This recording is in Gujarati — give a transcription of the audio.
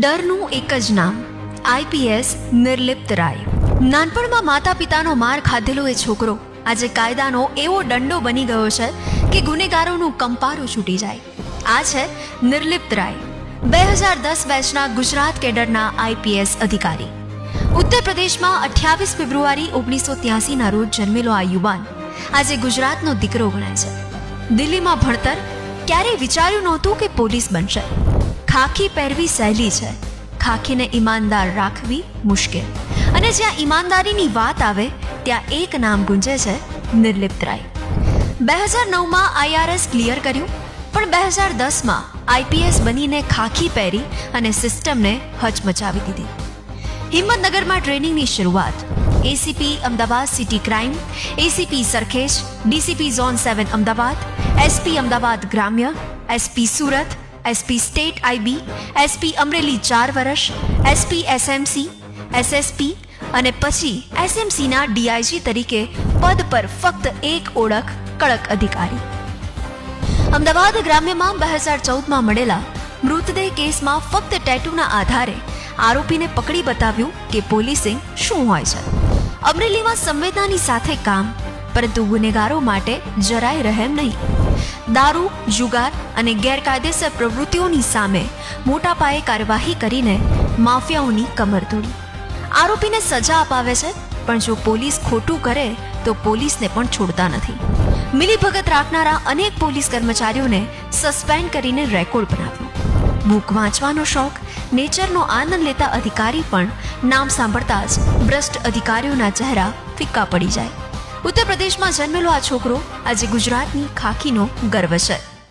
ડરનું એક જ નામ, આઈપીએસ નિર્લિપ્ત રાય. નાનપણમાં માતા પિતાનો માર ખાધેલો એ છોકરો આજે કાયદાનો એવો દંડો બની ગયો છે કે ગુનેગારોનું કંપારું છૂટી જાય. આ છે નિર્લિપ્ત રાય, 2010 બેચના ગુજરાત કેડરના આઈપીએસ અધિકારી. ઉત્તર પ્રદેશમાં 28 ફેબ્રુઆરી 1983ના રોજ જન્મેલો આ યુવાન આજે ગુજરાતનો દીકરો ગણાય છે. દિલ્હીમાં ભણતર, ક્યારેય વિચાર્યું નહોતું કે પોલીસ બનશે. ખાખી પહેરવી સહેલી છે, ખાખીને ઈમાનદાર રાખવી મુશ્કેલ. અને જ્યાં ઈમાનદારીની વાત આવે ત્યાં એક નામ ગુંજે છે, નિર્લિપ્ત રાય. 2009માં આઈઆરએસ ક્લિયર કર્યું, પણ 2010માં આઈપીએસ બનીને ખાખી પહેરી અને સિસ્ટમને હચમચાવી દીધી. હિંમતનગરમાં ટ્રેનિંગની શરૂઆત. ACP Ahmedabad city crime, ACP Sarkhej, DCP zone 7 Ahmedabad, SP Ahmedabad ગ્રામ્ય, SP Surat, SP state IB, SP Amreli 4 વર્ષ, એસપી એસએમસી, એસએસપી અને પછી એસએમસીના ડીઆઈજી તરીકે પદ પર ફક્ત એક ઓળખ, કડક અધિકારી. અમદાવાદ ગ્રામ્યમાં 2014માં મળેલા મૃતદેહ કેસમાં ફક્ત ટેટુના આધારે આરોપીને પકડી બતાવ્યું કે પોલીસિંગ શું હોય છે. અમરેલીમાં સંવેદનાની સાથે કામ, પરંતુ ગુનેગારો માટે જરાય રહેમ નહીં. દારૂ, જુગાર અને ગેરકાયદેસર પ્રવૃત્તિઓની સામે મોટા પાયે કાર્યવાહી કરીને માફિયાઓની કમર તોડી. આરોપીને સજા અપાવે છે, પણ જો પોલીસ ખોટું કરે તો પોલીસને પણ છોડતા નથી. મિલીભગત રાખનારા અનેક પોલીસ કર્મચારીઓને સસ્પેન્ડ કરીને રેકોર્ડ બનાવ્યો. બુક વાંચવાનો શોખ, નેચરનો આનંદ લેતા અધિકારી પણ નામ સાંભળતા જ ભ્રષ્ટ અધિકારીઓના ચહેરા ફિક્કા પડી જાય. ઉત્તર પ્રદેશમાં જન્મેલો આ છોકરો આજે ગુજરાતની ખાખીનો ગર્વ છે.